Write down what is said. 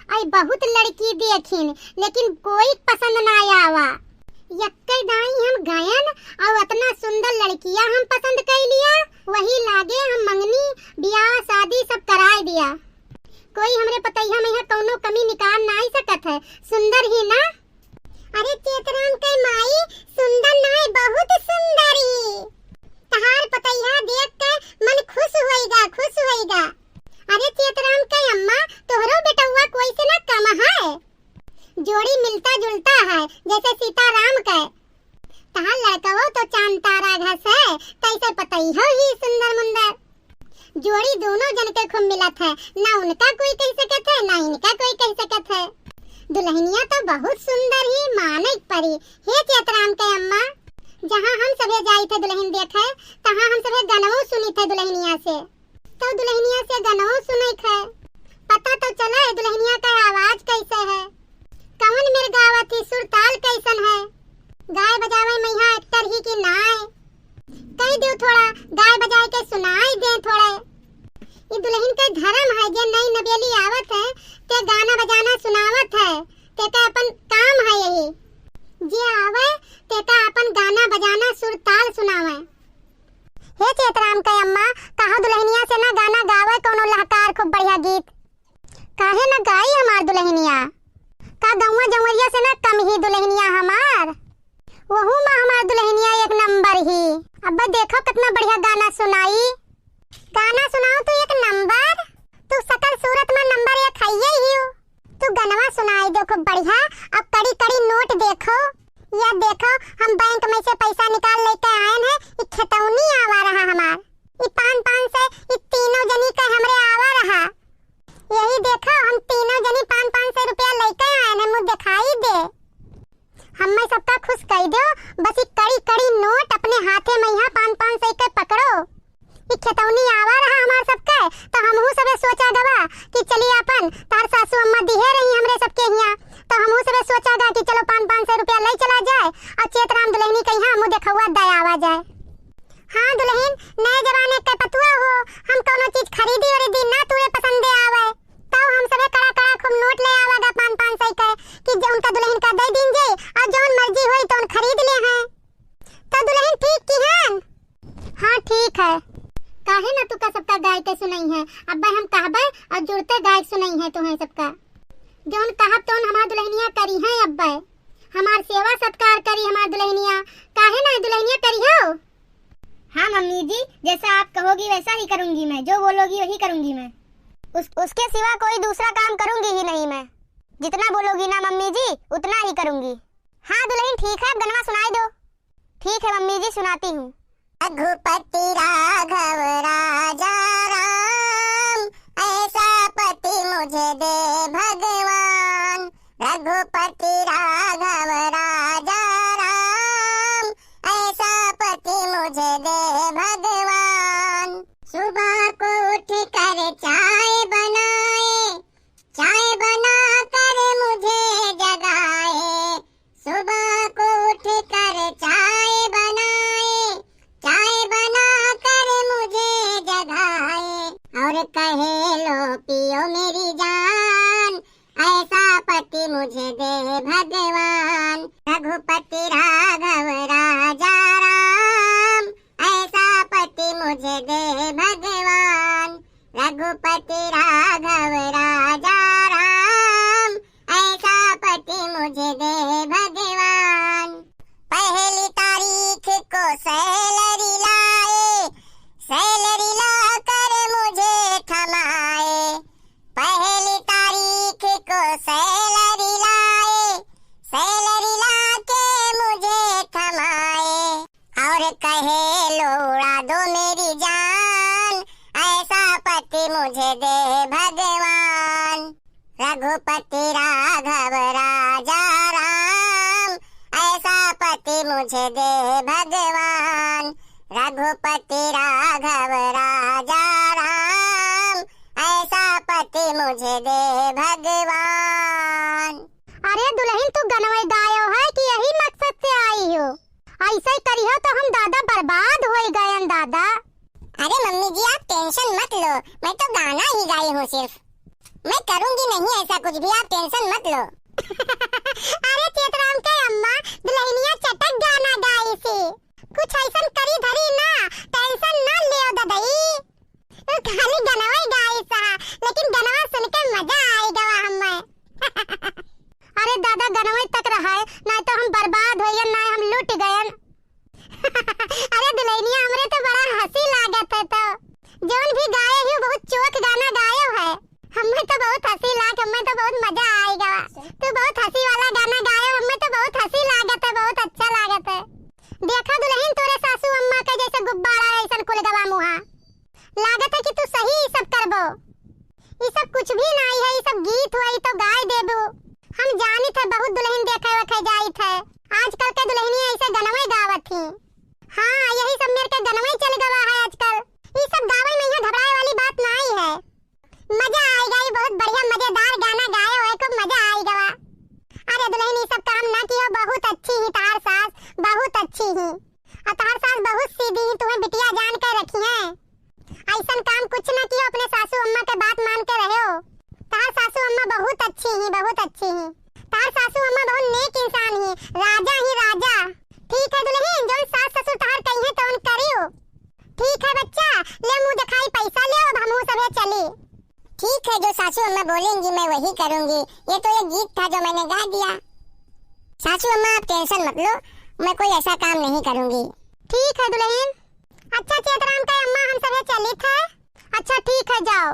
आई बहुत लड़की देखिन लेकिन कोई पसंद ना आवा। यक्के दाई हम गयन और इतना सुंदर लड़कियां हम पसंद कर लिया, वही लागे हम मंगनी ब्याह शादी सब कराए दिया। कोई हमरे पतैया में कौनो कमी निकाल ना ही सकत है, सुंदर ही ना। अरे चेतराम के माई सुंदर ना है, बहुत सुंदरी। तहार पतैया देख के मन खुश होएगा, खुश होएगा। अरे चेतराम के अम्मा तोहरो बेटवा कोई से ना कम है, जोड़ी मिलता जुलता है जैसे सीता राम के। तहार लड़कवो तो चांद तारा घस है, कैसे पतैया ही सुंदर मुंदर। जोड़ी दोनों जन के खूब मिलत है, ना उनका कोई कह सकत है ना इनका कोई कह सकत है। दुल्हनिया तो बहुत सुंदर ही मानक परी। हे चेतराम के अम्मा, जहाँ हम सबे जाई थे दुल्हन देखे, तहाँ हम सबे गनवो सुनी थे दुल्हनिया से, तो दुल्हनिया से गनवो सुने थे। पता तो चला है दुल्हनिया का आवाज कैसे है, कौन मेरे गावत थी, सुर ताल कैसन है। गाय बजावे मैया एक्टर ही की नाय, कह दो थोड़ा गाय बजाए के सुनाई दे थोड़े। ये दुल्हन के धर्म है, जे नई नवेली आवत है ते गाना बजाना सुनावत है, ते का अपन काम है यही। जे आवे ते का अपन गाना बजाना सुर ताल सुनावे। हे चेतराम के अम्मा, कहा दुल्हनिया से ना गाना गावे कोनो लहकार खूब बढ़िया गीत, काहे ना गाई हमार दुल्हनिया। का गौवा जंवरिया से ना कम ही दुल्हनिया हमार, वहू में हमार दुल्हनिया एक नंबर ही। अब्बा देखो कितना बढ़िया गाना सुनाई। गाना सुनाओ तो एक नंबर, तू सकल सूरत में नंबर एक है ही हो। तू गनवा सुनाई दो खूब बढ़िया। अब कड़ी कड़ी नोट देखो, या देखो हम बैंक में से पैसा निकाल लेके आए हैं, ये खतौनी आवा रहा हमार, ये 5-5 से ये तीनों जनी का हमरे आवा रहा। यही देखो हम तीनों जनी 5-5 से रुपया लेके आए हैं, मुझे दिखाई दे। हमें सबका खुश कर दो, बस ये कड़ी कड़ी नोट अपने हाथे में यहाँ 5-5 से के पकड़ो। ये खतौनी आवा रहा हमार सबके, तो हमहू सबे सोचा गवा कि चलिए अपन तार सासू अम्मा दिहे रही हमरे सबके यहाँ, तो हमहू सबे सोचा गा कि चलो 5-5 से रुपया ले चला जाए और चेतराम दुल्हनी के यहाँ मुँह देखवा दयावा जाए। हाँ दुल्हन, नए जमाने के पतुआ हो, हम कोनो चीज खरीदी और दी ना तुरे पसंदे आवे, तो हम सबे कड़ा कड़ा खूब नोट ले आवागा 5-5 से के कि जो उनका दुल्हन का दे दिन जे और जोन मर्जी होई तो खरीद ले हैं। तो दुल्हन ठीक की है? हाँ ठीक है। काहे ना तू का सबका गाय के सुनाई है, अब्बा हम कहबे और जुड़ते गाय सुनाई है तुम्हें सबका। जोन कहब तोन हमार दुल्हनिया करी है अब्बा, हमार सेवा सत्कार करी हमार दुल्हनिया, काहे ना दुल्हनिया करी हो। हाँ मम्मी जी, जैसा आप कहोगी वैसा ही करूंगी मैं, जो बोलोगी वही करूंगी मैं। उसके सिवा कोई दूसरा काम करूंगी ही नहीं मैं, जितना बोलोगी ना मम्मी जी उतना ही करूंगी। हाँ दुल्हन ठीक है, अब गनवा सुनाई दो। ठीक है मम्मी जी सुनाती हूँ। रघुपति राघव राजा राम, ऐसा पति मुझे दे भगवान। रघुपति राघव राजा राम, ऐसा पति मुझे दे भगवान। सुबह को उठ कर चाय बनाए, चाय बना कर मुझे जगाए। सुबह को उठ कर चाय बनाए, चाय बना कर मुझे जगाए। और कहे लो पियो मेरी जान, ऐसा पति मुझे दे भगवान। रघुपति राघव राजा राम, ऐसा पति मुझे दे भगवान। रघुपति राघव राजा राम, ऐसा पति मुझे दे भगवान। पहली तारीख को सैलरी लाए, सैलरी ला कर मुझे थमाए। पहली तारीख को सैलरी लाए, सैलरी ला के मुझे थमाए। और कहे लो उड़ा दो मेरी जान, ऐसा पति मुझे दे भगवान। रघुपति राघव राजा राम, ऐसा पति मुझे दे भगवान। रघुपति राघव राजा राम, ऐसा पति मुझे दे भगवान। अरे दुल्हन तू गनवे गायो है कि यही मकसद से आई हो? ऐसे ही करियो तो हम दादा बर्बाद हो गए दादा। अरे मम्मी जी आप टेंशन मत लो, मैं तो गाना ही गाई हूँ सिर्फ। मैं करूंगी नहीं ऐसा कुछ भी, आप टेंशन मत लो। अरे चेतराम के अम्मा दुल्हनिया चटक गाना गाई सी, कुछ ऐसन करी धरी ना, टेंशन ना लियो ददई। खाली गनवा गाई सा, लेकिन गनवा सुन के मजा आएगा हमें। अरे दादा गनवा तक रहा है, ना तो हम बर्बाद हो गए, ना हम लूट गए। अरे दुल्हनिया हमरे तो बड़ा हंसी लागत है, तो जोन भी गाए ही बहुत चोक गाना गायो है, हमें तो बहुत हंसी लाग, हमें तो बहुत मजा आएगा। तू बहुत हंसी वाला गाना गायो, हमें तो बहुत हंसी लागत है, बहुत अच्छा लागत है। देखा दुल्हन तोरे सासू अम्मा के जैसे गुब्बारा ऐसन कुल गवा मुहा, लागत है कि तू सही सब करबो। ये सब कुछ भी नहीं है, ये सब गीत हुई तो गाय देबो। हम जानी थे बहुत दुल्हन देखे वखे जाई थे, आजकल के दुल्हनी ऐसे गनवे गावत थी। हाँ यही सब मेरे के गनवे चल गवा है आजकल। ये सब गावे में यहाँ घबराए वाली बात नहीं है, मजा आएगा। ये बहुत बढ़िया मजेदार गाना गाए हुए, खूब मजा आएगा। अरे दुल्हन ये सब काम ना कियो, बहुत अच्छी ही तार सास, बहुत अच्छी ही। और तार सास बहुत सीधी ही, तुम्हें बिटिया जान के रखी है। ऐसा काम कुछ ना कियो, अपने सासू अम्मा के बात मान के रहो। तार सासू अम्मा बहुत अच्छी ही, बहुत अच्छी ही। तार सासू अम्मा बहुत नेक इंसान ही, राजा ही राजा। ठीक है दुल्हन, जो सास ससुर तार कही है तो उन करियो। ठीक है बच्चा, ले मुंह दिखाई पैसा ले, अब हम सबे चली। ठीक है, जो सासू अम्मा बोलेंगी मैं वही करूंगी। ये तो एक गीत था जो मैंने गा दिया। सासू अम्मा आप टेंशन मत लो, मैं कोई ऐसा काम नहीं करूंगी। ठीक है दुल्हन। अच्छा चेतराम का अम्मा हम सबे चली थे। अच्छा ठीक है, जाओ।